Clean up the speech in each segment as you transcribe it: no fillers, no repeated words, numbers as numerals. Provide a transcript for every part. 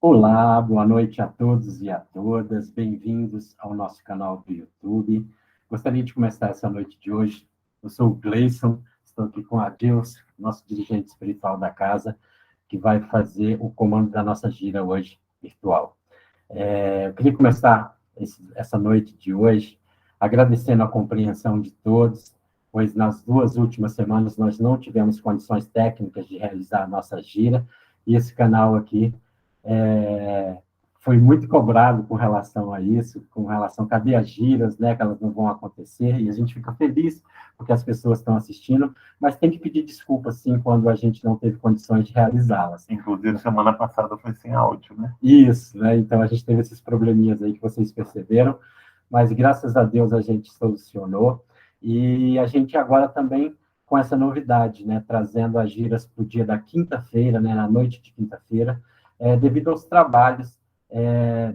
Olá, boa noite a todos e a todas. Bem-vindos ao nosso canal do YouTube. Gostaria de começar essa noite de hoje. Eu sou o Gleison, estou aqui com a Deus, nosso dirigente espiritual da casa, que vai fazer o comando da nossa gira hoje, virtual. Eu queria começar essa noite de hoje agradecendo a compreensão de todos, pois nas 2 últimas semanas nós não tivemos condições técnicas de realizar a nossa gira, e esse canal aqui é, foi muito cobrado com relação a isso, com relação a cadê as giras, né, que elas não vão acontecer, e a gente fica feliz porque as pessoas estão assistindo, mas tem que pedir desculpa, sim, quando a gente não teve condições de realizá-las. Inclusive, semana passada foi sem áudio, né? Isso, né? Então a gente teve esses probleminhas aí que vocês perceberam, mas graças a Deus a gente solucionou. E a gente agora também com essa novidade, né? Trazendo as giras para o dia da quinta-feira, né? Na noite de quinta-feira, devido aos trabalhos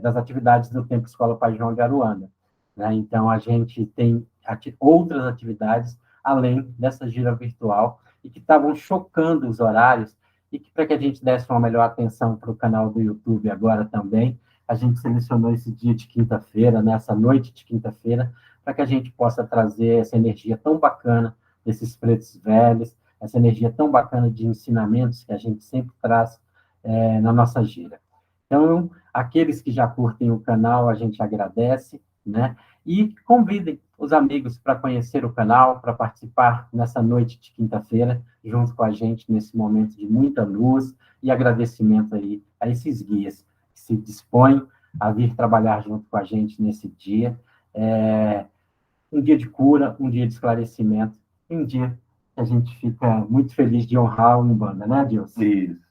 das atividades do Tempo Escola Pai João de Aruanda, né? Então a gente tem outras atividades além dessa gira virtual e que estavam chocando os horários e que para que a gente desse uma melhor atenção para o canal do YouTube agora também, a gente selecionou esse dia de quinta-feira, nessa noite de quinta-feira, para que a gente possa trazer essa energia tão bacana desses pretos velhos, essa energia tão bacana de ensinamentos que a gente sempre traz na nossa gira. Então, aqueles que já curtem o canal, a gente agradece, né? E convidem os amigos para conhecer o canal, para participar nessa noite de quinta-feira, junto com a gente nesse momento de muita luz e agradecimento aí a esses guias que se dispõem a vir trabalhar junto com a gente nesse dia. Um dia de cura, um dia de esclarecimento, um dia que a gente fica muito feliz de honrar a Umbanda, né, Deus? Isso.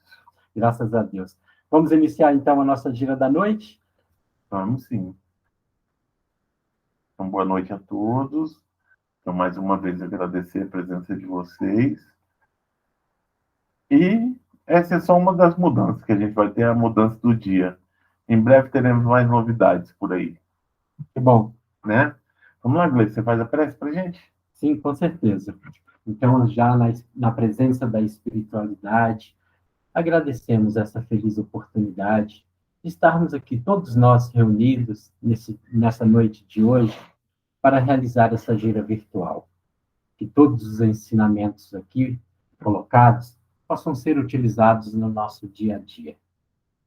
Graças a Deus. Vamos iniciar, então, a nossa gira da noite? Vamos sim. Então, boa noite a todos. Então, mais uma vez, agradecer a presença de vocês. E essa é só uma das mudanças que a gente vai ter, a mudança do dia. Em breve teremos mais novidades por aí. Que bom. Né? Vamos lá, Gleice, você faz a prece para a gente? Sim, com certeza. Então, já na presença da espiritualidade, agradecemos essa feliz oportunidade de estarmos aqui, todos nós reunidos nessa noite de hoje, para realizar essa gira virtual. Que todos os ensinamentos aqui colocados possam ser utilizados no nosso dia a dia.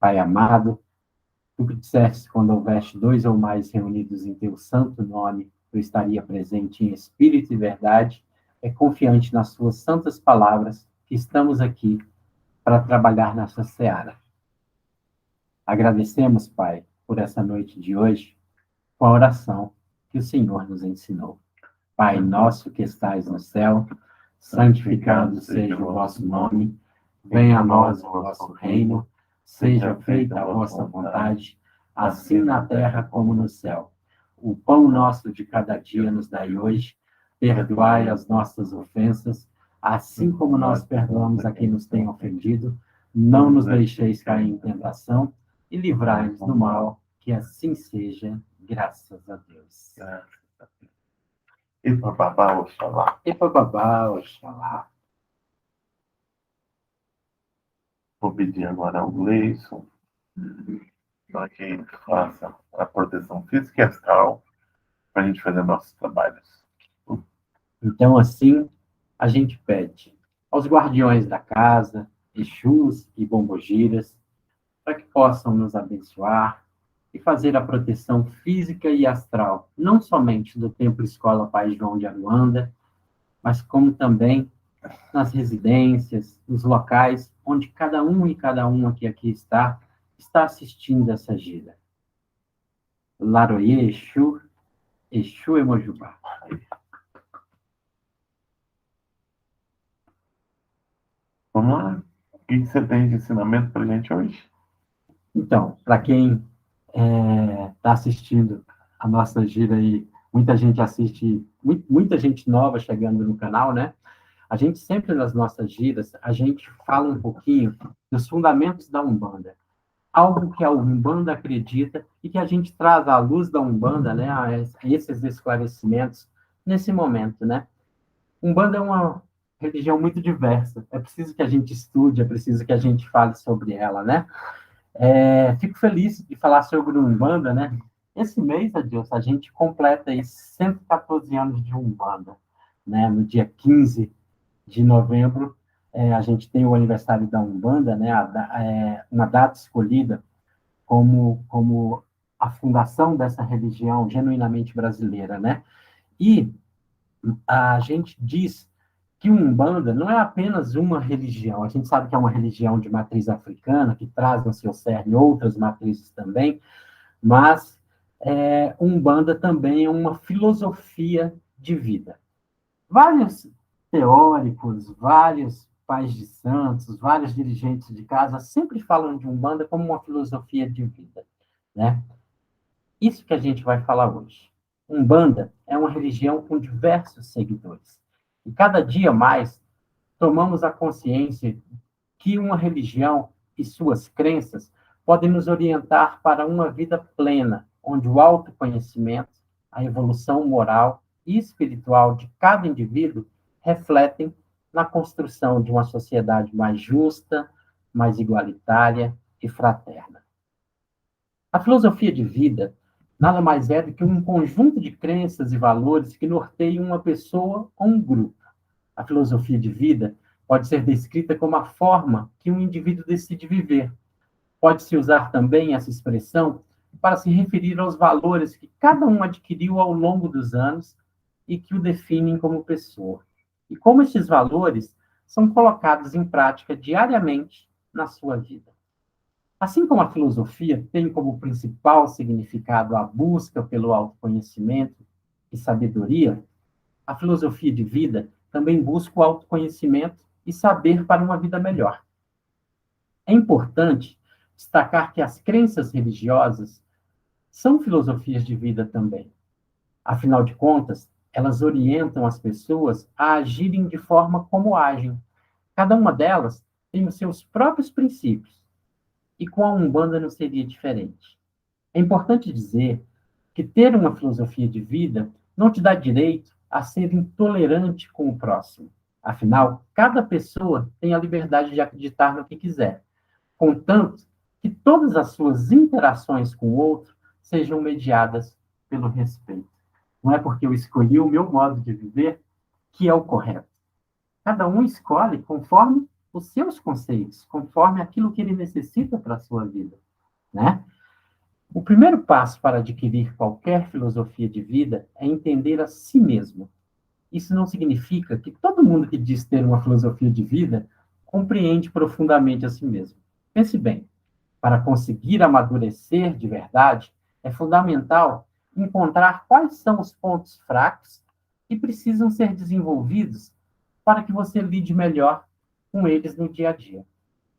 Pai amado, tu que disseste quando houveste 2 ou mais reunidos em teu santo nome, eu estaria presente em espírito e verdade, é confiante nas suas santas palavras que estamos aqui para trabalhar nessa seara. Agradecemos, Pai, por essa noite de hoje, com a oração que o Senhor nos ensinou. Pai nosso que estais no céu, santificado seja o vosso nome, venha a nós o vosso reino, seja feita a vossa vontade, assim na terra como no céu. O pão nosso de cada dia nos dai hoje, perdoai as nossas ofensas, assim como nós perdoamos a quem nos tem ofendido, não nos deixeis cair em tentação e livrai-nos do mal, que assim seja, graças a Deus. E babá, Oxalá. E babá, Oxalá. Vou pedir agora ao Gleison para que faça a proteção física e astral para a gente fazer nossos trabalhos. Então, assim, a gente pede aos guardiões da casa, Exus e Bombogiras, para que possam nos abençoar e fazer a proteção física e astral, não somente do Templo Escola Pai João de Aruanda, mas como também nas residências, nos locais onde cada um e cada uma que aqui está assistindo essa gira. Laroye Exu, Exu Emojubá. Vamos lá? O que você tem de ensinamento para a gente hoje? Então, para quem está assistindo a nossa gira aí, muita gente assiste, muita gente nova chegando no canal, né? A gente sempre nas nossas giras, a gente fala um pouquinho dos fundamentos da Umbanda. Algo que a Umbanda acredita e que a gente traz à luz da Umbanda, né, a esses esclarecimentos nesse momento, né? Umbanda é uma religião muito diversa. É preciso que a gente estude, é preciso que a gente fale sobre ela, né? Fico feliz de falar sobre Umbanda, né? Esse mês, Adilson, a gente completa aí 114 anos de Umbanda, né? No dia 15 de novembro, a gente tem o aniversário da Umbanda, né? Uma data escolhida como a fundação dessa religião genuinamente brasileira, né? E a gente diz que Umbanda não é apenas uma religião. A gente sabe que é uma religião de matriz africana, que traz no seu cerne outras matrizes também, mas Umbanda também é uma filosofia de vida. Vários teóricos, vários pais de santos, vários dirigentes de casa sempre falam de Umbanda como uma filosofia de vida, né? Isso que a gente vai falar hoje. Umbanda é uma religião com diversos seguidores. E cada dia mais tomamos a consciência que uma religião e suas crenças podem nos orientar para uma vida plena, onde o autoconhecimento, a evolução moral e espiritual de cada indivíduo refletem na construção de uma sociedade mais justa, mais igualitária e fraterna. A filosofia de vida nada mais é do que um conjunto de crenças e valores que norteiam uma pessoa ou um grupo. A filosofia de vida pode ser descrita como a forma que um indivíduo decide viver. Pode-se usar também essa expressão para se referir aos valores que cada um adquiriu ao longo dos anos e que o definem como pessoa. E como estes valores são colocados em prática diariamente na sua vida. Assim como a filosofia tem como principal significado a busca pelo autoconhecimento e sabedoria, a filosofia de vida também busca o autoconhecimento e saber para uma vida melhor. É importante destacar que as crenças religiosas são filosofias de vida também. Afinal de contas, elas orientam as pessoas a agirem de forma como agem. Cada uma delas tem os seus próprios princípios. E com a Umbanda não seria diferente. É importante dizer que ter uma filosofia de vida não te dá direito a ser intolerante com o próximo. Afinal, cada pessoa tem a liberdade de acreditar no que quiser, contanto que todas as suas interações com o outro sejam mediadas pelo respeito. Não é porque eu escolhi o meu modo de viver que é o correto. Cada um escolhe conforme os seus conceitos, conforme aquilo que ele necessita para a sua vida, né? O primeiro passo para adquirir qualquer filosofia de vida é entender a si mesmo. Isso não significa que todo mundo que diz ter uma filosofia de vida compreende profundamente a si mesmo. Pense bem, para conseguir amadurecer de verdade, é fundamental encontrar quais são os pontos fracos que precisam ser desenvolvidos para que você lide melhor com eles no dia a dia,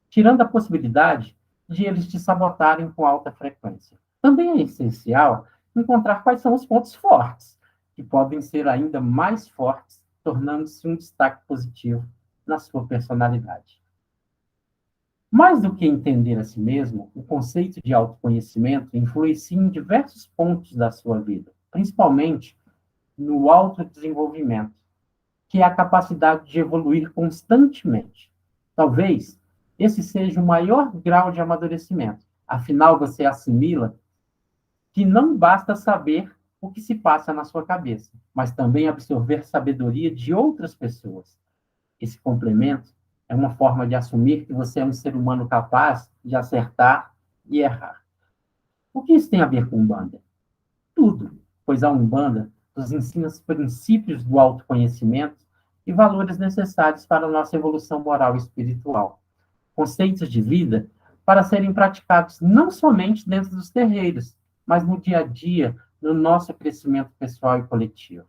tirando a possibilidade de eles te sabotarem com alta frequência. Também é essencial encontrar quais são os pontos fortes, que podem ser ainda mais fortes, tornando-se um destaque positivo na sua personalidade. Mais do que entender a si mesmo, o conceito de autoconhecimento influencia em diversos pontos da sua vida, principalmente no autodesenvolvimento, que é a capacidade de evoluir constantemente. Talvez esse seja o maior grau de amadurecimento. Afinal, você assimila que não basta saber o que se passa na sua cabeça, mas também absorver sabedoria de outras pessoas. Esse complemento é uma forma de assumir que você é um ser humano capaz de acertar e errar. O que isso tem a ver com Umbanda? Tudo, pois a Umbanda nos ensina os princípios do autoconhecimento e valores necessários para a nossa evolução moral e espiritual. Conceitos de vida para serem praticados não somente dentro dos terreiros, mas no dia a dia, no nosso crescimento pessoal e coletivo.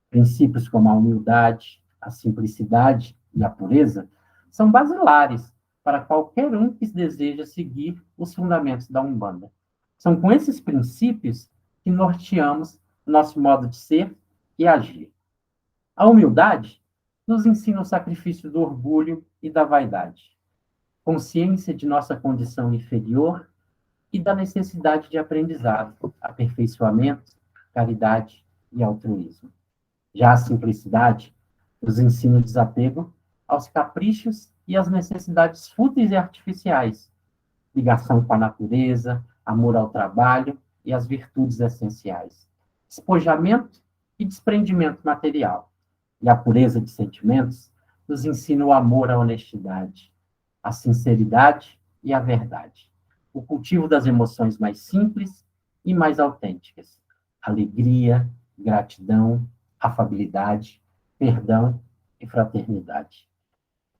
Princípios como a humildade, a simplicidade e a pureza são basilares para qualquer um que deseja seguir os fundamentos da Umbanda. São com esses princípios que norteamos nosso modo de ser e agir. A humildade nos ensina o sacrifício do orgulho e da vaidade, consciência de nossa condição inferior e da necessidade de aprendizado, aperfeiçoamento, caridade e altruísmo. Já a simplicidade nos ensina o desapego aos caprichos e às necessidades fúteis e artificiais, ligação com a natureza, amor ao trabalho e as virtudes essenciais, despojamento e desprendimento material. E a pureza de sentimentos nos ensina o amor à honestidade, a sinceridade e a verdade. O cultivo das emoções mais simples e mais autênticas. Alegria, gratidão, afabilidade, perdão e fraternidade.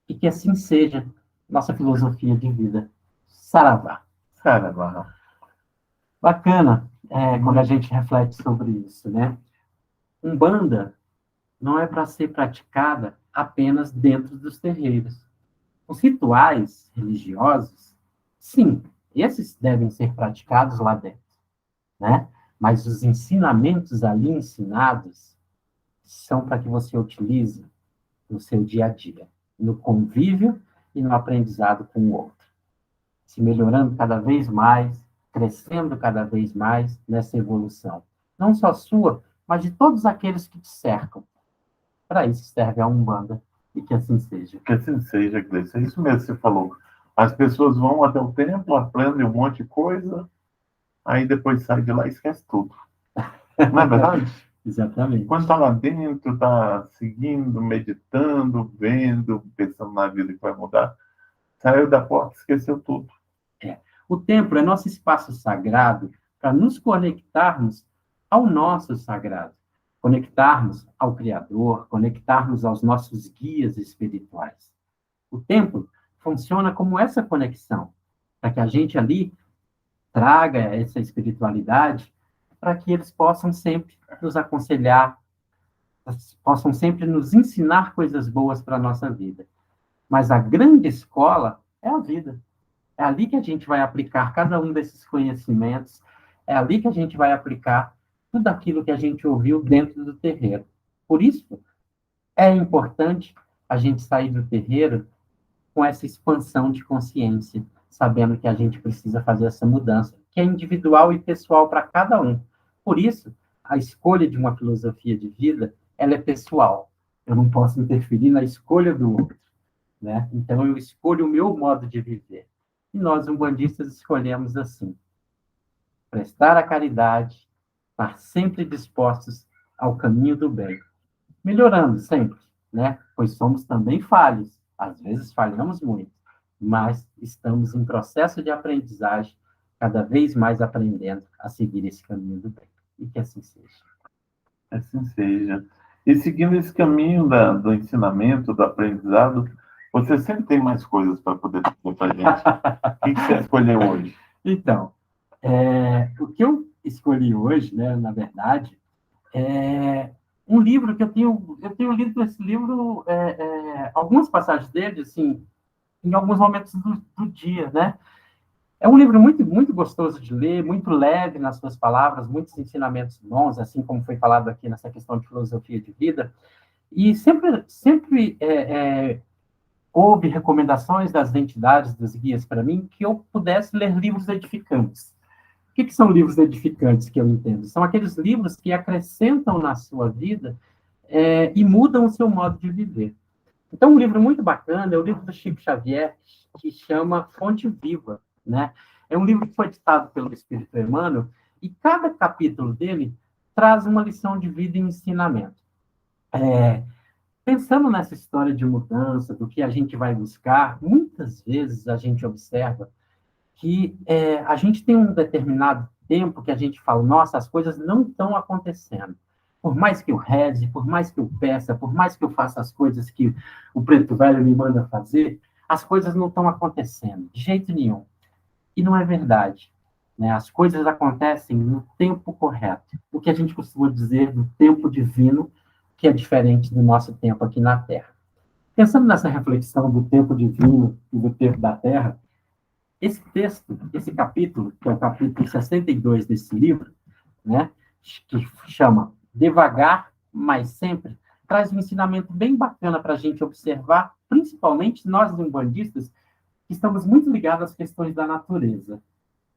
E que assim seja nossa filosofia de vida. Saravá. Saravá. Bacana, quando a gente reflete sobre isso, né? Umbanda não é para ser praticada apenas dentro dos terreiros. Os rituais religiosos, sim, esses devem ser praticados lá dentro, né? Mas os ensinamentos ali ensinados são para que você utilize no seu dia a dia, no convívio e no aprendizado com o outro, se melhorando cada vez mais, crescendo cada vez mais nessa evolução. Não só sua, mas de todos aqueles que te cercam. Para isso serve a Umbanda, e que assim seja. Que assim seja, Gleice. É isso mesmo que você falou. As pessoas vão até o templo, aprendem um monte de coisa, aí depois sai de lá e esquece tudo. Não é verdade? Exatamente. Quando está lá dentro, está seguindo, meditando, vendo, pensando na vida que vai mudar, saiu da porta e esqueceu tudo. O templo é nosso espaço sagrado para nos conectarmos ao nosso sagrado, conectarmos ao Criador, conectarmos aos nossos guias espirituais. O templo funciona como essa conexão, para que a gente ali traga essa espiritualidade, para que eles possam sempre nos aconselhar, possam sempre nos ensinar coisas boas para a nossa vida. Mas a grande escola é a vida. É ali que a gente vai aplicar cada um desses conhecimentos, é ali que a gente vai aplicar tudo aquilo que a gente ouviu dentro do terreiro. Por isso, é importante a gente sair do terreiro com essa expansão de consciência, sabendo que a gente precisa fazer essa mudança, que é individual e pessoal para cada um. Por isso, a escolha de uma filosofia de vida, ela é pessoal. Eu não posso interferir na escolha do outro, né? Então, eu escolho o meu modo de viver. E nós, umbandistas, escolhemos assim: prestar a caridade, estar sempre dispostos ao caminho do bem, melhorando sempre, né? Pois somos também falhos, às vezes falhamos muito, mas estamos em processo de aprendizagem, cada vez mais aprendendo a seguir esse caminho do bem. E que assim seja. Assim seja. E seguindo esse caminho do ensinamento, do aprendizado, você sempre tem mais coisas para poder dizer para a gente. O que você escolheu hoje? Então, o que eu escolhi hoje, né, na verdade, é um livro que eu tenho lido esse livro, algumas passagens dele, assim, em alguns momentos do dia, né? É um livro muito, muito gostoso de ler, muito leve nas suas palavras, muitos ensinamentos bons, assim como foi falado aqui nessa questão de filosofia de vida. E sempre houve recomendações das entidades, dos guias para mim, que eu pudesse ler livros edificantes. O que são livros edificantes que eu entendo? São aqueles livros que acrescentam na sua vida e mudam o seu modo de viver. Então, um livro muito bacana é o livro do Chico Xavier, que chama Fonte Viva, né? É um livro que foi ditado pelo Espírito Emmanuel, e cada capítulo dele traz uma lição de vida e ensinamento. Pensando nessa história de mudança, do que a gente vai buscar, muitas vezes a gente observa que a gente tem um determinado tempo que a gente fala, nossa, as coisas não estão acontecendo. Por mais que eu reze, por mais que eu peça, por mais que eu faça as coisas que o preto velho me manda fazer, as coisas não estão acontecendo, de jeito nenhum. E não é verdade, né? As coisas acontecem no tempo correto. O que a gente costuma dizer do tempo divino, que é diferente do nosso tempo aqui na Terra. Pensando nessa reflexão do tempo divino e do tempo da Terra, esse texto, esse capítulo, que é o capítulo 62 desse livro, né, que chama Devagar, mas Sempre, traz um ensinamento bem bacana para a gente observar, principalmente nós, umbandistas, que estamos muito ligados às questões da natureza,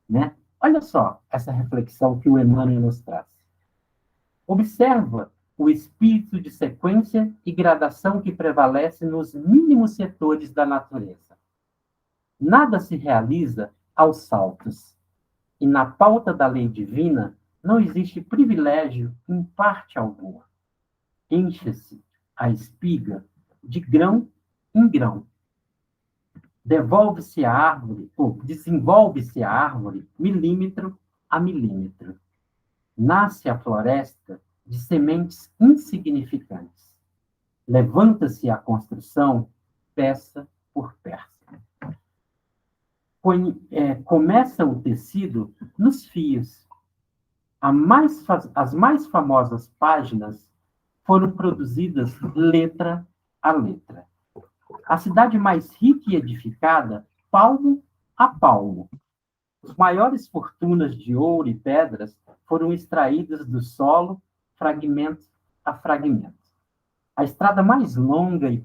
né? Olha só essa reflexão que o Emmanuel nos traz. Observa o espírito de sequência e gradação que prevalece nos mínimos setores da natureza. Nada se realiza aos saltos. E na pauta da lei divina não existe privilégio em parte alguma. Enche-se a espiga de grão em grão. Devolve-se a árvore, ou desenvolve-se a árvore, milímetro a milímetro. Nasce a floresta de sementes insignificantes. Levanta-se a construção, peça por peça. Começa o tecido nos fios. As mais famosas páginas foram produzidas letra a letra. A cidade mais rica e edificada, palmo a palmo. As maiores fortunas de ouro e pedras foram extraídas do solo, fragmento a fragmento. A estrada mais longa e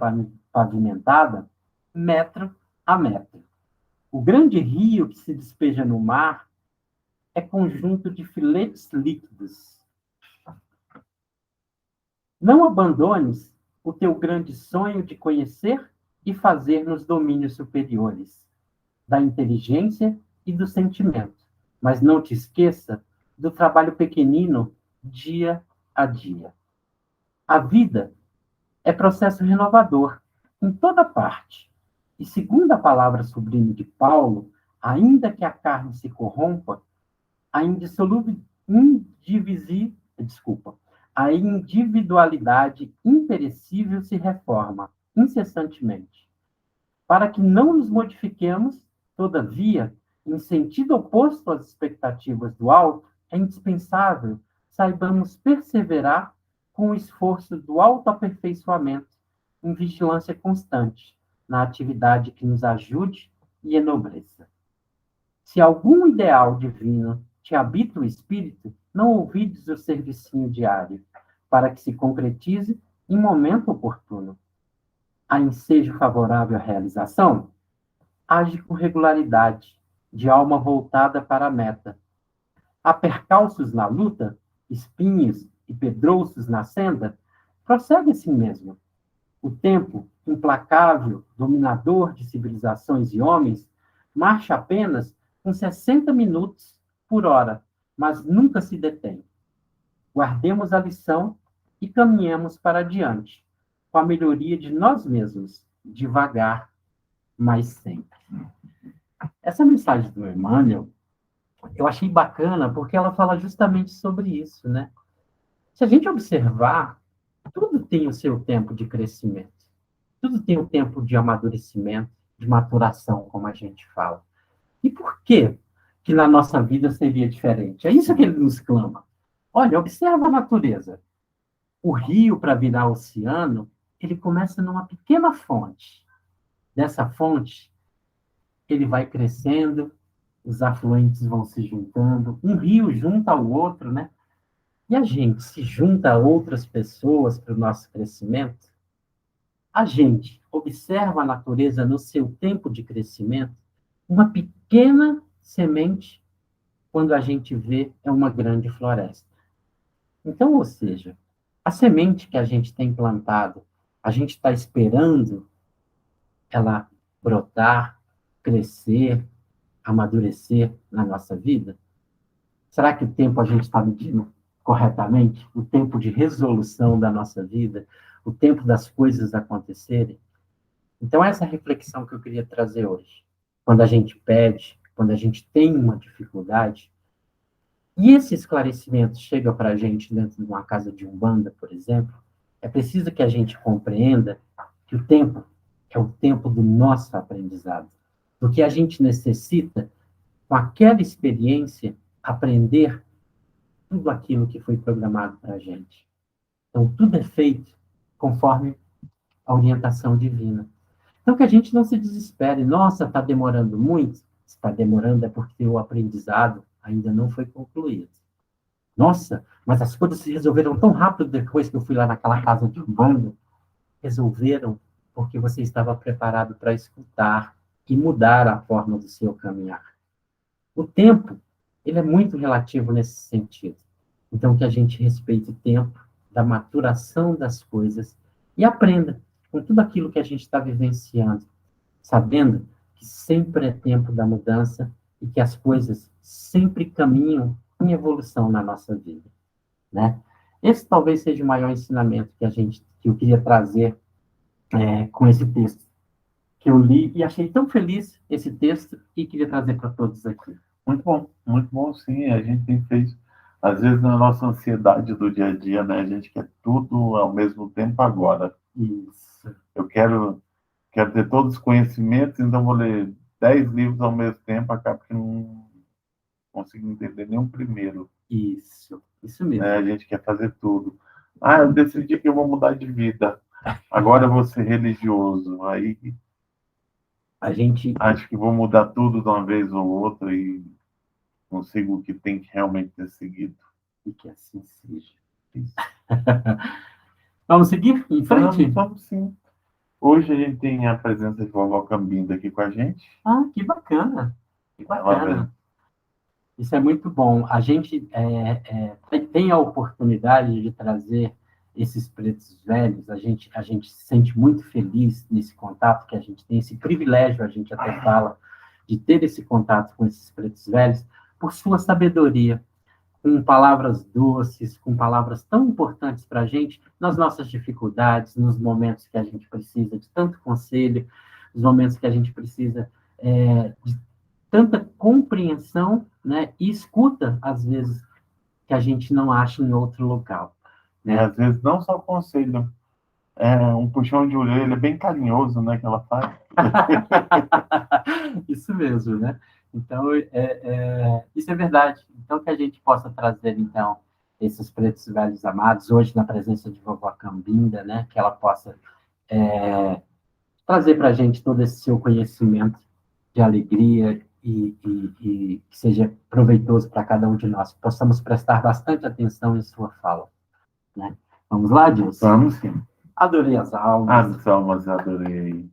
pavimentada, metro a metro. O grande rio que se despeja no mar é conjunto de filetes líquidos. Não abandones o teu grande sonho de conhecer e fazer nos domínios superiores, da inteligência e do sentimento, mas não te esqueça do trabalho pequenino, dia a dia. A vida é processo renovador, em toda parte. E segundo a palavra sublime de Paulo, ainda que a carne se corrompa, a a individualidade imperecível se reforma incessantemente. Para que não nos modifiquemos, todavia, em sentido oposto às expectativas do alto, é indispensável saibamos perseverar com o esforço do autoaperfeiçoamento, em vigilância constante, na atividade que nos ajude e enobreça. Se algum ideal divino te habita o espírito, não ouvides o servicinho diário, para que se concretize em momento oportuno. Há ensejo favorável à realização? Age com regularidade, de alma voltada para a meta. Há percalços na luta, espinhos e pedrouços na senda? Prossegue assim mesmo. O tempo, implacável, dominador de civilizações e homens, marcha apenas com 60 minutos por hora, mas nunca se detém. Guardemos a lição e caminhemos para adiante, com a melhoria de nós mesmos, devagar, mas sempre. Essa mensagem do Emmanuel, eu achei bacana, porque ela fala justamente sobre isso, né? Se a gente observar, tudo tem o seu tempo de crescimento, tudo tem o tempo de amadurecimento, de maturação, como a gente fala. E por que que na nossa vida seria diferente? É isso que ele nos clama. Olha, observa a natureza. O rio, para virar oceano, ele começa numa pequena fonte. Dessa fonte, ele vai crescendo, os afluentes vão se juntando, um rio junta ao outro, né? E a gente se junta a outras pessoas para o nosso crescimento. A gente observa a natureza no seu tempo de crescimento, uma pequena semente, quando a gente vê, é uma grande floresta. Então, ou seja, a semente que a gente tem plantado, a gente está esperando ela brotar, crescer, amadurecer na nossa vida? Será que o tempo a gente está medindo corretamente? O tempo de resolução da nossa vida? O tempo das coisas acontecerem? Então, essa é a reflexão que eu queria trazer hoje. Quando a gente pede, quando a gente tem uma dificuldade, e esse esclarecimento chega para a gente dentro de uma casa de umbanda, por exemplo, é preciso que a gente compreenda que o tempo é o tempo do nosso aprendizado. Do que a gente necessita, com aquela experiência, aprender tudo aquilo que foi programado para a gente. Então, tudo é feito conforme a orientação divina. Então, que a gente não se desespere. Nossa, está demorando muito? Se está demorando é porque o aprendizado ainda não foi concluído. Nossa, mas as coisas se resolveram tão rápido depois que eu fui lá naquela casa de umbanda. Resolveram porque você estava preparado para escutar e mudar a forma do seu caminhar. O tempo, ele é muito relativo nesse sentido. Então, que a gente respeite o tempo da maturação das coisas e aprenda com tudo aquilo que a gente está vivenciando, sabendo que sempre é tempo da mudança e que as coisas sempre caminham em evolução na nossa vida, né? Esse talvez seja o maior ensinamento que eu queria trazer com esse texto que eu li e achei tão feliz esse texto e queria trazer para todos aqui. Muito bom, sim. A gente tem feito, às vezes, na nossa ansiedade do dia a dia, né? A gente quer tudo ao mesmo tempo agora. Isso. Eu quero ter todos os conhecimentos, então vou ler 10 livros ao mesmo tempo, acaba que não consigo entender nenhum primeiro. Isso mesmo. A gente quer fazer tudo. Ah, eu decidi que eu vou mudar de vida. Agora eu vou ser religioso. Aí a gente acho que vou mudar tudo de uma vez ou outra e consigo o que tem que realmente ter seguido. E que assim seja. Vamos seguir em frente? Vamos sim. Hoje a gente tem a presença de vovó Cambinda aqui com a gente. Ah, que bacana. Que bacana. Isso é muito bom. A gente tem a oportunidade de trazer esses pretos velhos. A gente se sente muito feliz nesse contato que a gente tem, esse privilégio, a gente até fala, de ter esse contato com esses pretos velhos, por sua sabedoria, com palavras doces, com palavras tão importantes para a gente, nas nossas dificuldades, nos momentos que a gente precisa de tanto conselho, nos momentos que a gente precisa de tanta compreensão, né, e escuta, às vezes, que a gente não acha em outro local. Né? E às vezes não só conselho, um puxão de orelha bem carinhoso, né, que ela faz. Isso mesmo, né? Então, isso é verdade. Então, que a gente possa trazer, então, esses pretos velhos amados, hoje na presença de vovó Cambinda, né? Que ela possa trazer para a gente todo esse seu conhecimento de alegria e que seja proveitoso para cada um de nós. Possamos prestar bastante atenção em sua fala. Né? Vamos lá, Dilson? Vamos sim. Adorei as almas. As almas adorei.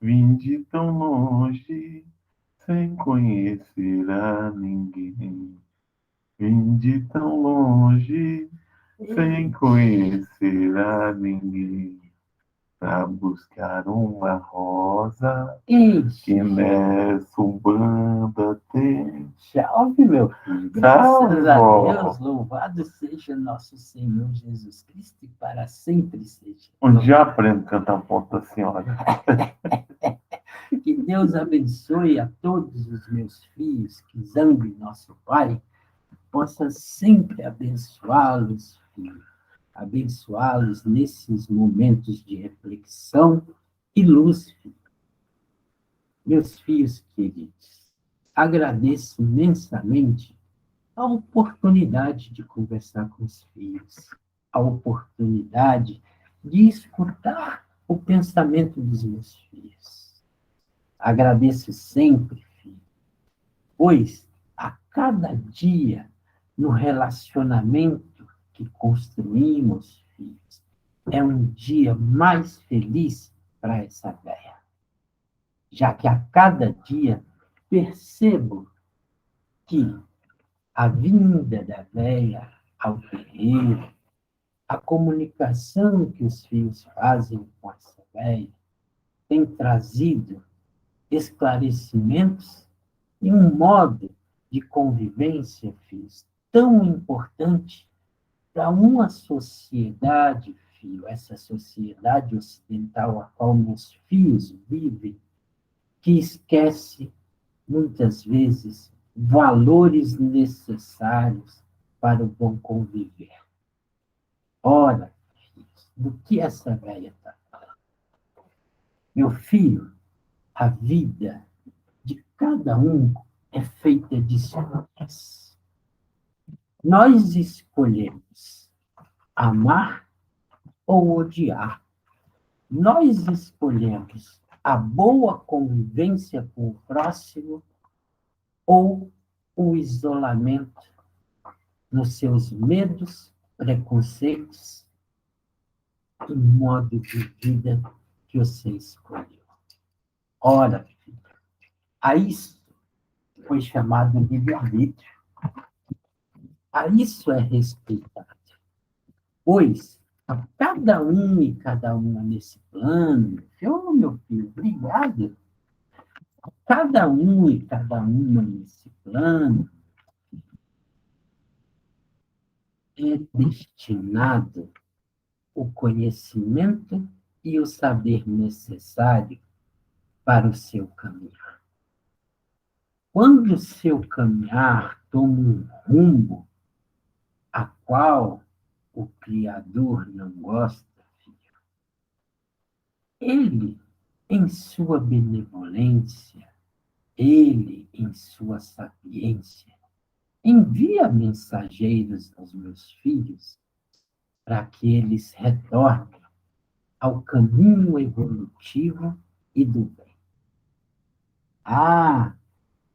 Vim de tão longe, sem conhecer a ninguém. Vim de tão longe, sem conhecer a ninguém. Pra buscar uma rosa que nessa umbanda tem. Salve, meu filho. Graças a Deus, louvado seja nosso Senhor Jesus Cristo e para sempre seja. Um dia eu aprendo a cantar um ponto da senhora. Que Deus abençoe a todos os meus filhos que zangam nosso Pai, possa sempre abençoá-los, filho, abençoá-los nesses momentos de reflexão e luz, filho. Meus filhos queridos, agradeço imensamente a oportunidade de conversar com os filhos, a oportunidade de escutar o pensamento dos meus filhos. Agradeço sempre, filho, pois a cada dia no relacionamento que construímos, filhos, é um dia mais feliz para essa velha. Já que a cada dia percebo que a vinda da velha ao terreiro, a comunicação que os filhos fazem com essa velha, tem trazido esclarecimentos e um modo de convivência, filhos, tão importante para uma sociedade, filho, essa sociedade ocidental a qual meus filhos vivem, que esquece, muitas vezes, valores necessários para o bom conviver. Ora, filhos, do que essa velha está falando? Meu filho, a vida de cada um é feita de escolhas. Nós escolhemos amar ou odiar. Nós escolhemos a boa convivência com o próximo ou o isolamento nos seus medos, preconceitos e modo de vida que você escolheu. Ora, filho, a isso foi chamado livre-arbítrio. A isso é respeitado. Pois, a cada um e cada uma nesse plano, meu filho, obrigado. cada um e cada uma nesse plano é destinado o conhecimento e o saber necessário para o seu caminhar. Quando o seu caminhar toma um rumo a qual o Criador não gosta, ele, em sua benevolência, ele, em sua sapiência, envia mensageiros aos meus filhos para que eles retornem ao caminho evolutivo e do bem. Ah,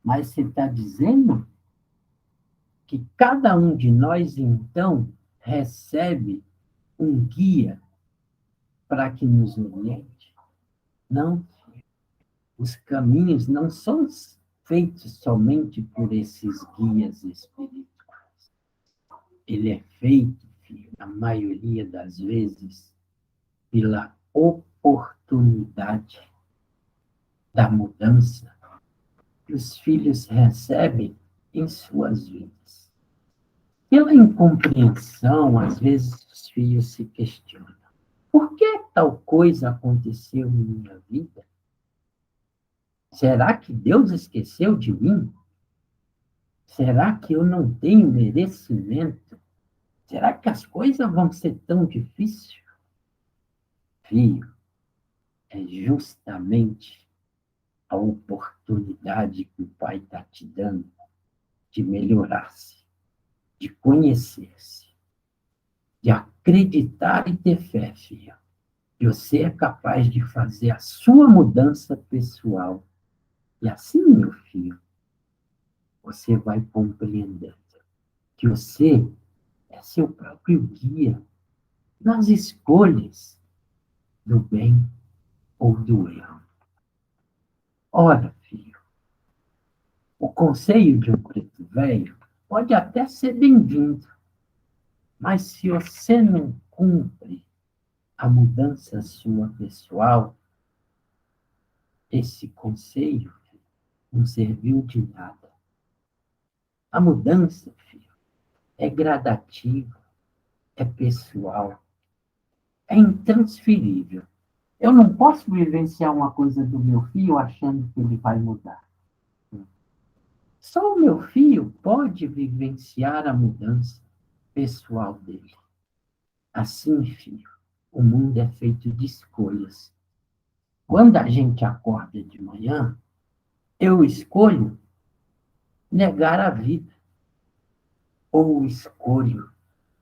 mas você está dizendo que cada um de nós, então, recebe um guia para que nos oriente? Não, os caminhos não são feitos somente por esses guias espirituais. Ele é feito, filho, na maioria das vezes, pela oportunidade da mudança que os filhos recebem em suas vidas. Pela incompreensão, às vezes os filhos se questionam: por que tal coisa aconteceu em minha vida? Será que Deus esqueceu de mim? Será que eu não tenho merecimento? Será que as coisas vão ser tão difíceis? Filho, é justamente a oportunidade que o Pai está te dando de melhorar-se, de conhecer-se, de acreditar e ter fé, filho. Que você é capaz de fazer a sua mudança pessoal. E assim, meu filho, você vai compreendendo que você é seu próprio guia nas escolhas do bem ou do erro. Ora, filho, o conselho de um preto velho pode até ser bem-vindo, mas se você não cumpre a mudança sua pessoal, esse conselho não serviu de nada. A mudança, filho, é gradativa, é pessoal, é intransferível. Eu não posso vivenciar uma coisa do meu filho achando que ele vai mudar. Só o meu filho pode vivenciar a mudança pessoal dele. Assim, filho, o mundo é feito de escolhas. Quando a gente acorda de manhã, eu escolho negar a vida ou escolho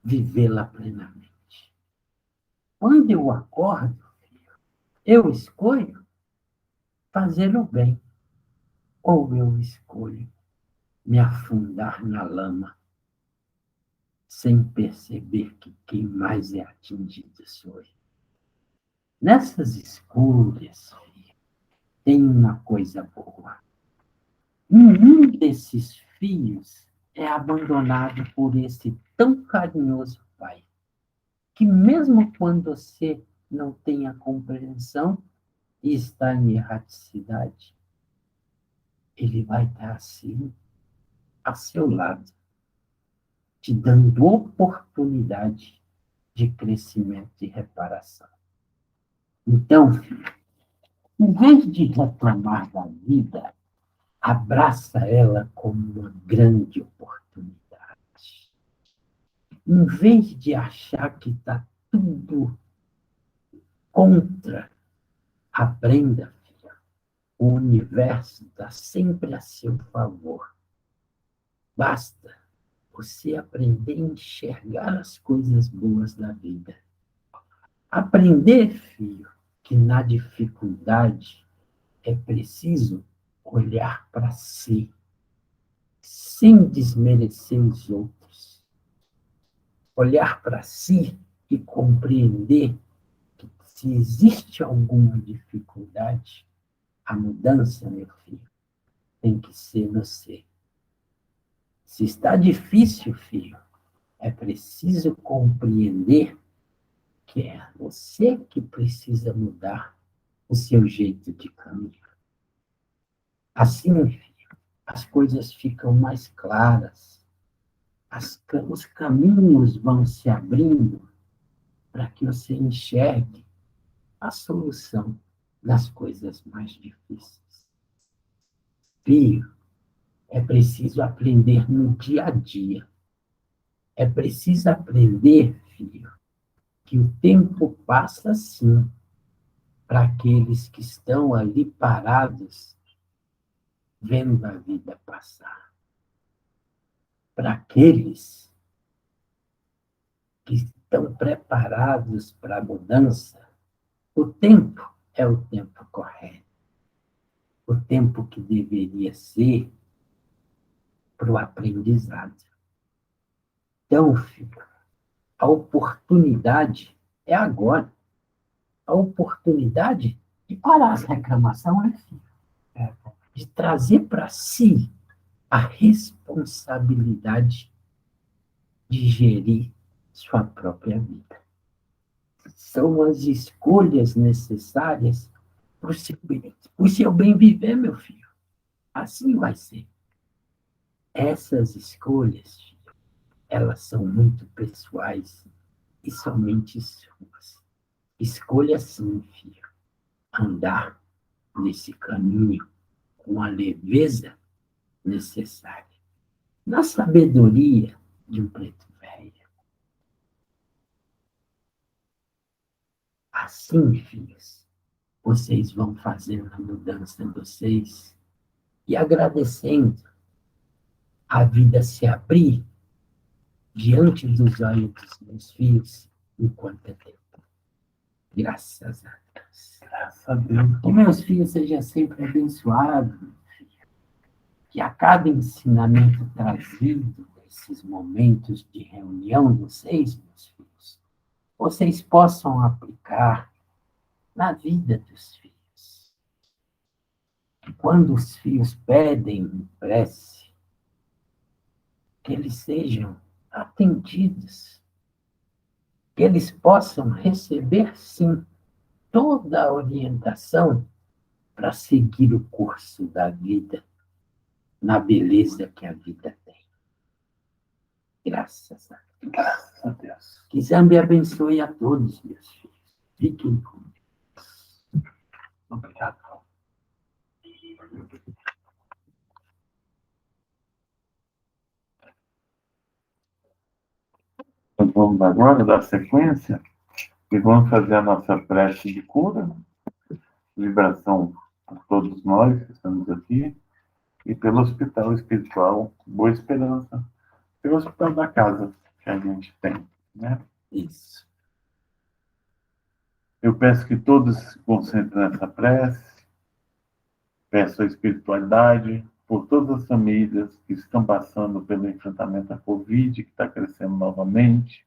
vivê-la plenamente. Quando eu acordo, eu escolho fazer o bem ou eu escolho me afundar na lama sem perceber que quem mais é atingido sou eu. Nessas escolhas, filho, tem uma coisa boa. Nenhum desses filhos é abandonado por esse tão carinhoso pai, que mesmo quando você não tem a compreensão e está em erraticidade, ele vai estar assim, a seu lado, te dando oportunidade de crescimento e reparação. Então, filho, em vez de reclamar da vida, abraça ela como uma grande oportunidade. Em vez de achar que está tudo contra, aprenda, filha. O universo está sempre a seu favor. Basta você aprender a enxergar as coisas boas da vida. Aprender, filho, que na dificuldade é preciso olhar para si, sem desmerecer os outros. Olhar para si e compreender que se existe alguma dificuldade, a mudança, meu filho, tem que ser no ser. Se está difícil, filho, é preciso compreender que é você que precisa mudar o seu jeito de caminhar. Assim, filho, as coisas ficam mais claras, os caminhos vão se abrindo para que você enxergue a solução das coisas mais difíceis. Filho, é preciso aprender no dia a dia. É preciso aprender, filho, que o tempo passa sim para aqueles que estão ali parados, vendo a vida passar. Para aqueles que estão preparados para a mudança, o tempo é o tempo correto. O tempo que deveria ser para o aprendizado. Então, filho, a oportunidade é agora. A oportunidade de parar essa reclamação, né, filho? De trazer para si a responsabilidade de gerir sua própria vida. São as escolhas necessárias para o seu bem viver, meu filho. Assim vai ser. Essas escolhas, filho, elas são muito pessoais e somente suas. Escolha sim, filho, andar nesse caminho com a leveza necessária, na sabedoria de um preto velho. Assim, filhos, vocês vão fazendo a mudança de vocês e agradecendo a vida se abrir diante dos olhos dos meus filhos enquanto é tempo. Graças a Deus. Graças a Deus. Que meus filhos sejam sempre abençoados, que a cada ensinamento trazido nesses momentos de reunião de vocês, meus filhos, vocês possam aplicar na vida dos filhos. Que quando os filhos pedem em prece, que eles sejam atendidos, que eles possam receber, sim, toda a orientação para seguir o curso da vida, na beleza que a vida tem. Graças a Deus. Graças a Deus. Que Zambi abençoe a todos, meus filhos. Fiquem com Deus. Obrigado. Nós vamos agora dar sequência e vamos fazer a nossa prece de cura, vibração por todos nós que estamos aqui e pelo Hospital Espiritual Boa Esperança, pelo Hospital da Casa que a gente tem, né? Isso. Eu peço que todos se concentrem nessa prece, peço a espiritualidade por todas as famílias que estão passando pelo enfrentamento da Covid, que está crescendo novamente,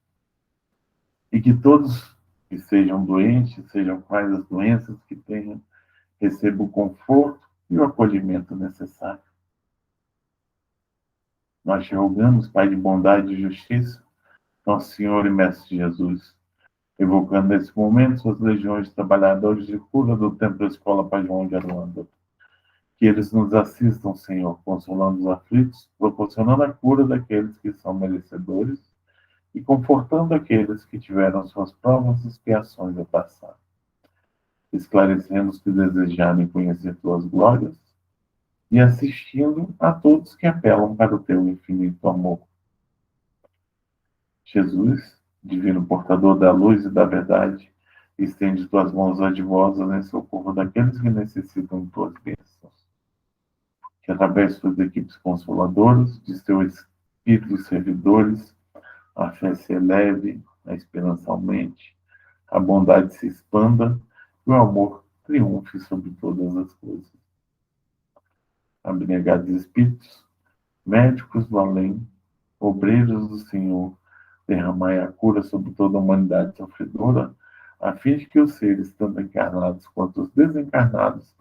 e que todos que sejam doentes, sejam quais as doenças que tenham, recebam o conforto e o acolhimento necessário. Nós te rogamos, Pai de bondade e justiça, nosso Senhor e Mestre Jesus, evocando nesse momento suas legiões de trabalhadores de cura do Templo da Escola Pai João de Aruanda. Que eles nos assistam, Senhor, consolando os aflitos, proporcionando a cura daqueles que são merecedores e confortando aqueles que tiveram suas provas e expiações a passar. Esclarecendo os que desejarem conhecer tuas glórias e assistindo a todos que apelam para o teu infinito amor. Jesus, divino portador da luz e da verdade, estende tuas mãos adivosas em socorro daqueles que necessitam de tuas bênçãos. Que através de tuas equipes consoladoras, de teus espíritos servidores, a fé se eleve, a esperança aumente, a bondade se expanda e o amor triunfe sobre todas as coisas. Abnegados espíritos, médicos do além, obreiros do Senhor, derramai a cura sobre toda a humanidade sofredora, a fim de que os seres, tanto encarnados quanto os desencarnados,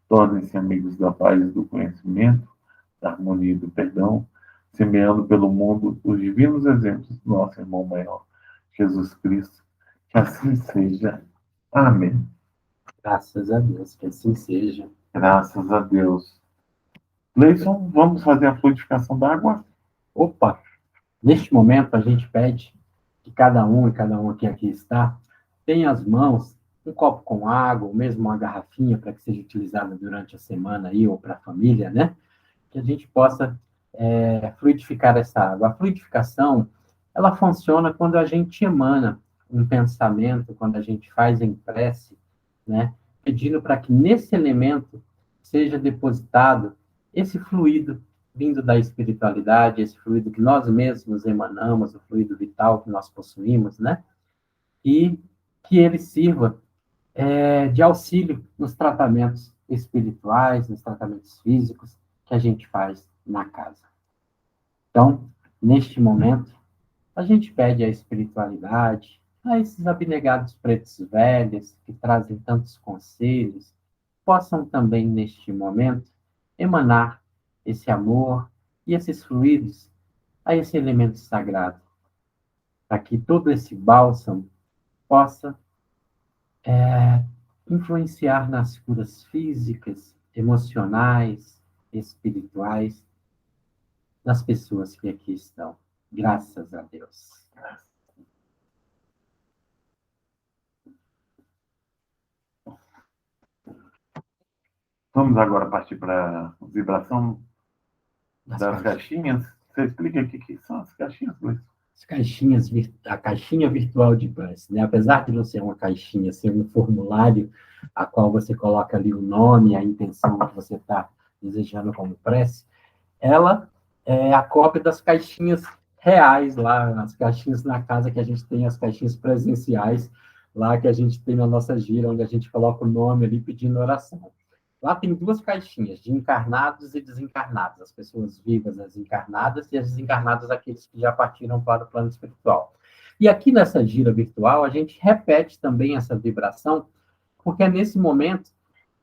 tornem-se amigos da paz e do conhecimento, da harmonia e do perdão, semeando pelo mundo os divinos exemplos do nosso irmão maior, Jesus Cristo. Que assim seja. Amém. Graças a Deus, que assim seja. Graças a Deus. Leison, vamos fazer a fluidificação da água? Opa! Neste momento, a gente pede que cada um e cada um que aqui está tenha às mãos um copo com água, ou mesmo uma garrafinha para que seja utilizada durante a semana aí, ou para a família, né? Que a gente possa fluidificar essa água. A fluidificação, ela funciona quando a gente emana um pensamento, quando a gente faz em prece, né? Pedindo para que nesse elemento seja depositado esse fluido vindo da espiritualidade, esse fluido que nós mesmos emanamos, o fluido vital que nós possuímos, né? E que ele sirva de auxílio nos tratamentos espirituais, nos tratamentos físicos que a gente faz na casa. Então, neste momento, a gente pede à espiritualidade, a esses abnegados pretos velhos que trazem tantos conselhos, possam também, neste momento, emanar esse amor e esses fluidos a esse elemento sagrado, para que todo esse bálsamo possa influenciar nas curas físicas, emocionais, espirituais das pessoas que aqui estão. Graças a Deus. Vamos agora partir para a vibração das caixinhas. Você explica o que são as caixinhas, Luiz? As caixinhas, a caixinha virtual de prece, né? Apesar de não ser uma caixinha, ser um formulário a qual você coloca ali o nome, a intenção que você está desejando como prece, ela é a cópia das caixinhas reais lá, as caixinhas na casa que a gente tem, as caixinhas presenciais lá que a gente tem na nossa gira, onde a gente coloca o nome ali pedindo oração. Lá tem duas caixinhas, de encarnados e desencarnados, as pessoas vivas, as encarnadas, e as desencarnadas, aqueles que já partiram para o plano espiritual. E aqui nessa gira virtual, a gente repete também essa vibração, porque é nesse momento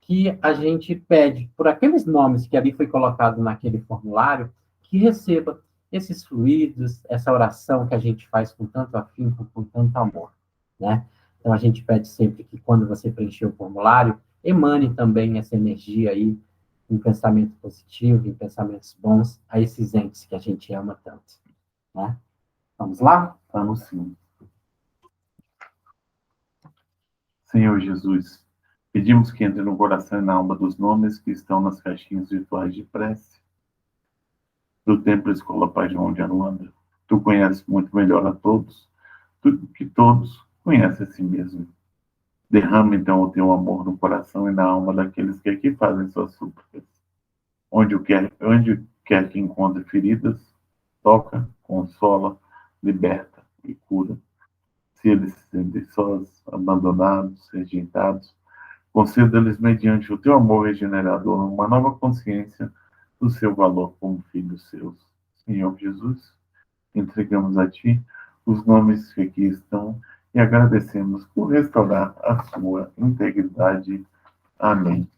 que a gente pede por aqueles nomes que ali foi colocado naquele formulário, que receba esses fluidos, essa oração que a gente faz com tanto afinco, com tanto amor, né? Então, a gente pede sempre que, quando você preencher o formulário, emane também essa energia aí, em pensamento positivo, em pensamentos bons, a esses entes que a gente ama tanto, né? Vamos lá? Vamos sim. Senhor Jesus, pedimos que entre no coração e na alma dos nomes que estão nas caixinhas virtuais de prece do Templo Escola Pai João de Aruanda. Tu conheces muito melhor a todos, que todos conhecem a si mesmo. Derrama então o teu amor no coração e na alma daqueles que aqui fazem suas súplicas. Onde quer que encontre feridas, toca, consola, liberta e cura. Se eles se sentem sós, abandonados, rejeitados, conceda-lhes, mediante o teu amor regenerador, uma nova consciência do seu valor como filhos seus. Senhor Jesus, entregamos a Ti os nomes que aqui estão e agradecemos por restaurar a sua integridade. Amém.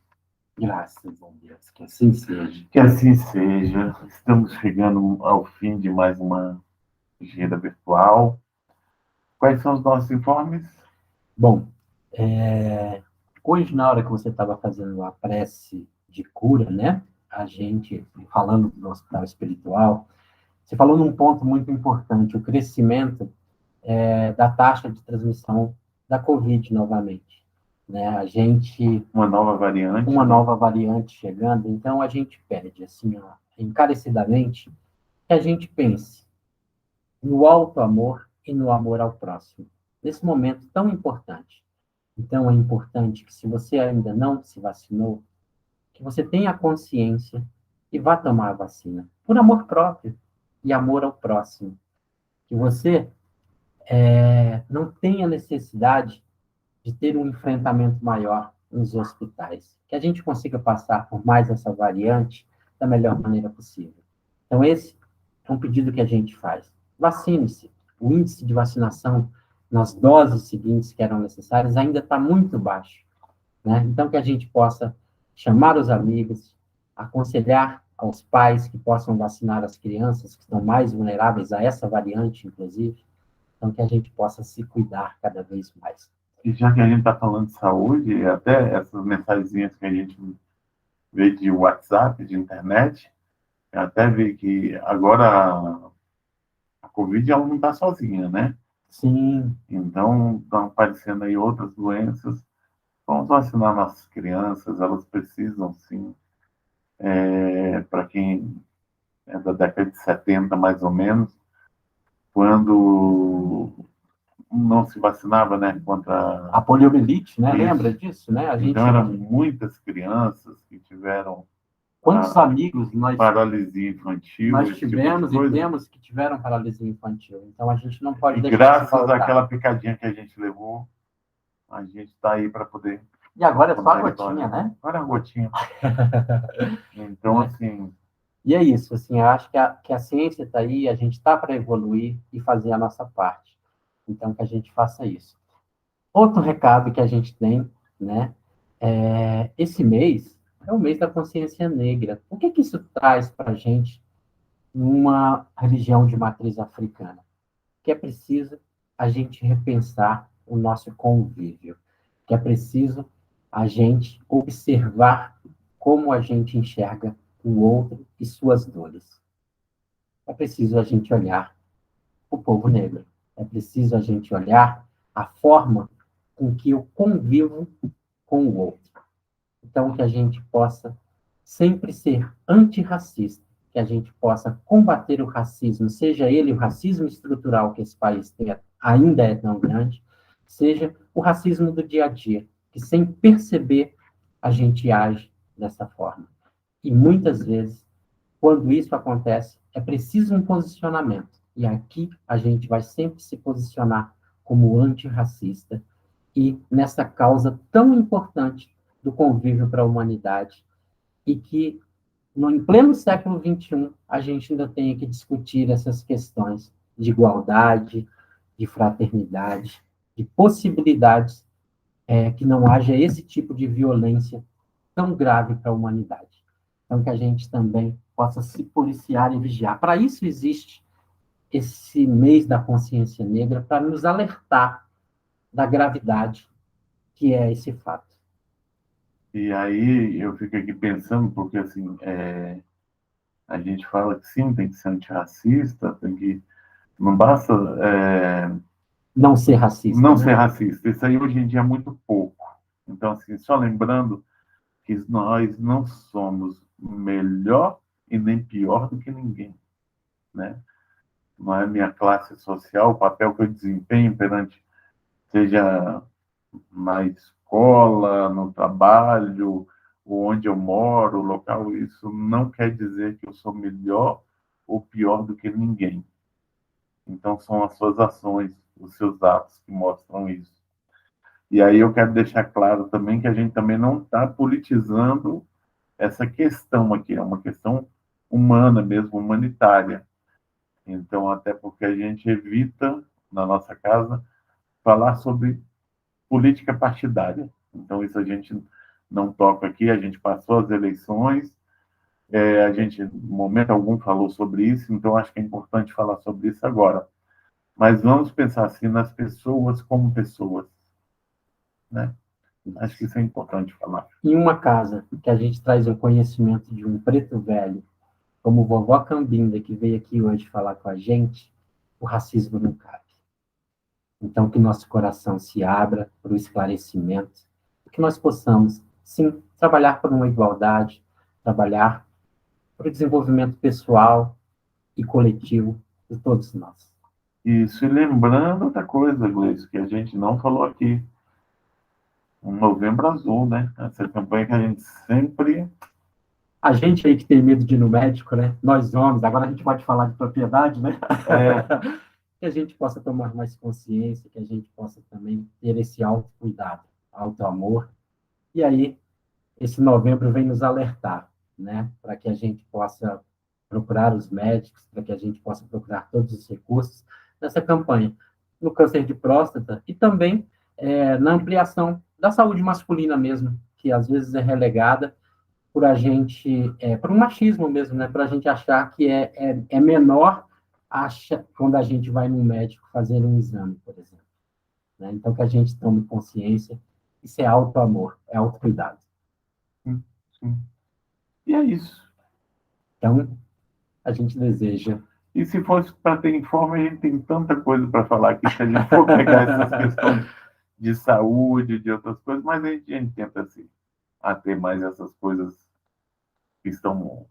Graças a Deus, que assim seja. Que assim seja. Estamos chegando ao fim de mais uma gira virtual. Quais são os nossos informes? Bom, hoje, na hora que você estava fazendo a prece de cura, né? A gente, falando do hospital espiritual, você falou num ponto muito importante, o crescimento da taxa de transmissão da Covid novamente, né? A gente... Uma nova variante. Uma nova variante chegando, então a gente pede, assim, ó, encarecidamente, que a gente pense no alto amor e no amor ao próximo, nesse momento tão importante. Então, é importante que, se você ainda não se vacinou, que você tenha consciência e vá tomar a vacina, por amor próprio e amor ao próximo. Que você não tenha necessidade de ter um enfrentamento maior nos hospitais. Que a gente consiga passar por mais essa variante da melhor maneira possível. Então, esse é um pedido que a gente faz. Vacine-se. O índice de vacinação nas doses seguintes que eram necessárias ainda está muito baixo, né? Então, que a gente possa chamar os amigos, aconselhar aos pais que possam vacinar as crianças que estão mais vulneráveis a essa variante, inclusive. Então, que a gente possa se cuidar cada vez mais. E já que a gente está falando de saúde, até essas mensagenzinhas que a gente veio de WhatsApp, de internet. Eu até vi que agora a Covid ela não está sozinha, né? Sim, Então, estão aparecendo aí outras doenças. Vamos vacinar nossas crianças, elas precisam, sim. Para quem é da década de 70, mais ou menos, quando não se vacinava, né, a contra poliomielite, né? Lembra isso. disso, né? A Então, gente, eram muitas crianças que tiveram quantos a amigos paralisia infantil, nós esse tipo de tivemos e coisa. temos que tiveram paralisia infantil. Então, a gente não pode E deixar isso graças voltar. àquela picadinha que a gente levou, a gente está aí para poder E agora é só a contar a gotinha, história. né? Agora a gotinha. Então, Né? assim, E é isso, assim, eu acho que a ciência está aí, a gente está para evoluir e fazer a nossa parte. Então, que a gente faça isso. Outro recado que a gente tem, né? Esse mês é o mês da consciência negra. O que que isso traz para a gente numa religião de matriz africana? Que é preciso a gente repensar o nosso convívio, que é preciso a gente observar como a gente enxerga o outro e suas dores. É preciso a gente olhar o povo negro. É preciso a gente olhar a forma com que eu convivo com o outro. Então, que a gente possa sempre ser antirracista, que a gente possa combater o racismo, seja ele o racismo estrutural que esse país tem, ainda é tão grande, seja o racismo do dia a dia, que sem perceber a gente age dessa forma. E muitas vezes, quando isso acontece, é preciso um posicionamento. E aqui a gente vai sempre se posicionar como antirracista e nessa causa tão importante do convívio para a humanidade e que, em pleno século XXI, a gente ainda tem que discutir essas questões de igualdade, de fraternidade, de possibilidades que não haja esse tipo de violência tão grave para a humanidade. Então, que a gente também possa se policiar e vigiar. Para isso existe esse mês da consciência negra, para nos alertar da gravidade que é esse fato. e aí eu fico aqui pensando, porque assim, a gente fala que sim, tem que ser antirracista, tem que. Não basta Não ser racista, não ser né? racista. Isso aí hoje em dia é muito pouco. Então, assim, só lembrando que nós não somos melhor e nem pior do que ninguém, né? Não é minha classe social, o papel que eu desempenho perante, seja na escola, no trabalho, onde eu moro, o local, isso não quer dizer que eu sou melhor ou pior do que ninguém. Então, são as suas ações, os seus atos que mostram isso. E aí eu quero deixar claro também que a gente também não está politizando essa questão aqui, é uma questão humana mesmo, humanitária. Então, até porque a gente evita, na nossa casa, falar sobre política partidária. Então, isso a gente não toca aqui, a gente passou as eleições, a gente, em momento algum, falou sobre isso, então acho que é importante falar sobre isso agora. Mas vamos pensar assim nas pessoas como pessoas, né? Acho que isso é importante falar. Em uma casa que a gente traz o conhecimento de um preto velho, como vovó Cambinda, que veio aqui hoje falar com a gente, o racismo não cabe. Então, que nosso coração se abra para o esclarecimento, que nós possamos, sim, trabalhar por uma igualdade, trabalhar para o desenvolvimento pessoal e coletivo de todos nós. Isso, e lembrando outra coisa, Gleice, que a gente não falou aqui, um Novembro Azul, né? Essa campanha que a gente sempre. A gente aí que tem medo de ir no médico, né? Nós homens, agora a gente pode falar de propriedade, né? É, Que a gente possa tomar mais consciência, que a gente possa também ter esse autocuidado, autoamor. E aí, esse novembro vem nos alertar, né? Para que a gente possa procurar os médicos, para que a gente possa procurar todos os recursos nessa campanha, no câncer de próstata e também na ampliação da saúde masculina mesmo, que às vezes é relegada por a gente, por um machismo mesmo, né? Por a gente achar que é menor quando a gente vai no médico fazer um exame, por exemplo. Né? Então, que a gente tome consciência, isso é auto-amor, é autocuidado. sim, sim. E é isso. Então, a gente deseja. E se fosse para ter informe, a gente tem tanta coisa para falar aqui, se a gente for pegar essas questões de saúde, de outras coisas, mas a gente tenta assim, a ter mais essas coisas que são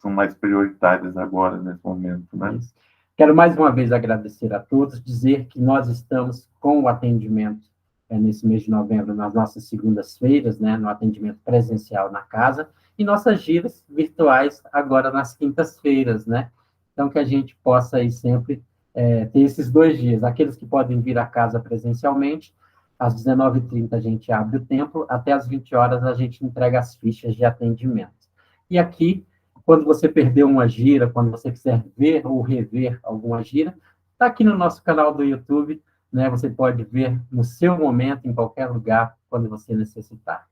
mais prioritárias agora, nesse momento, né? Isso. Quero mais uma vez agradecer a todos, dizer que nós estamos com o atendimento nesse mês de novembro, nas nossas segundas-feiras, né, no atendimento presencial na casa, e nossas giras virtuais agora nas quintas-feiras, né? Então, que a gente possa aí sempre ter esses 2 dias. Aqueles que podem vir à casa presencialmente, às 19h30 a gente abre o templo, até às 20 horas a gente entrega as fichas de atendimento. E aqui, quando você perdeu uma gira, quando você quiser ver ou rever alguma gira, está aqui no nosso canal do YouTube, né? Você pode ver no seu momento, em qualquer lugar, quando você necessitar.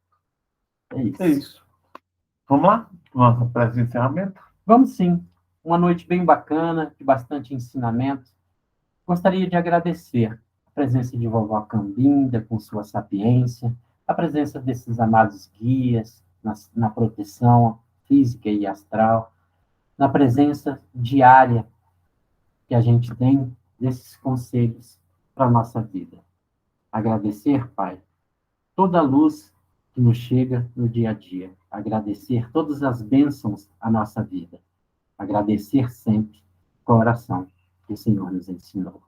É isso. É isso. Vamos lá? Nosso prece de encerramento? Vamos sim. Uma noite bem bacana, de bastante ensinamento. Gostaria de agradecer a presença de vovó Cambinda, com sua sapiência, a presença desses amados guias na proteção física e astral, na presença diária que a gente tem desses conselhos para a nossa vida. Agradecer, Pai, toda a luz que nos chega no dia a dia. Agradecer todas as bênçãos à nossa vida. Agradecer sempre com a oração que o Senhor nos ensinou.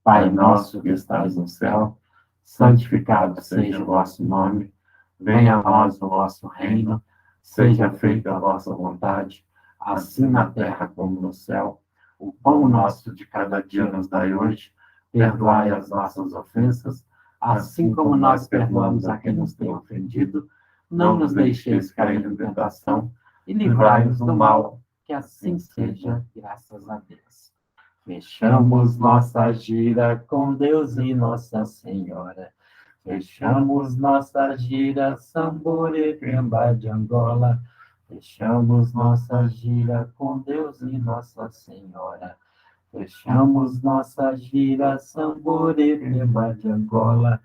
Pai nosso que estás no céu, santificado seja o vosso nome. Venha a nós o vosso reino. Seja feita a vossa vontade, assim na terra como no céu. O pão nosso de cada dia nos dai hoje. Perdoai as nossas ofensas, assim como nós perdoamos a quem nos tem ofendido. Não nos deixeis cair em tentação e livrai-nos do mal. Que assim seja, graças a Deus. Fechamos nossa gira com Deus e Nossa Senhora. Fechamos nossa gira, Sambore Pemba de Angola. Fechamos nossa gira com Deus e Nossa Senhora. Fechamos nossa gira, Sambore Pemba de Angola.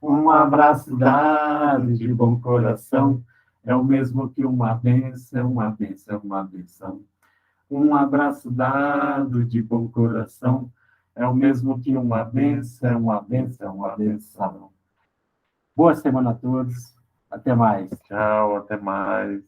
Um abraço dado de bom coração, é o mesmo que uma bênção, uma bênção, uma bênção. Um abraço dado de bom coração, é o mesmo que uma bênção, uma bênção, uma bênção. Boa semana a todos. Até mais. Tchau, até mais.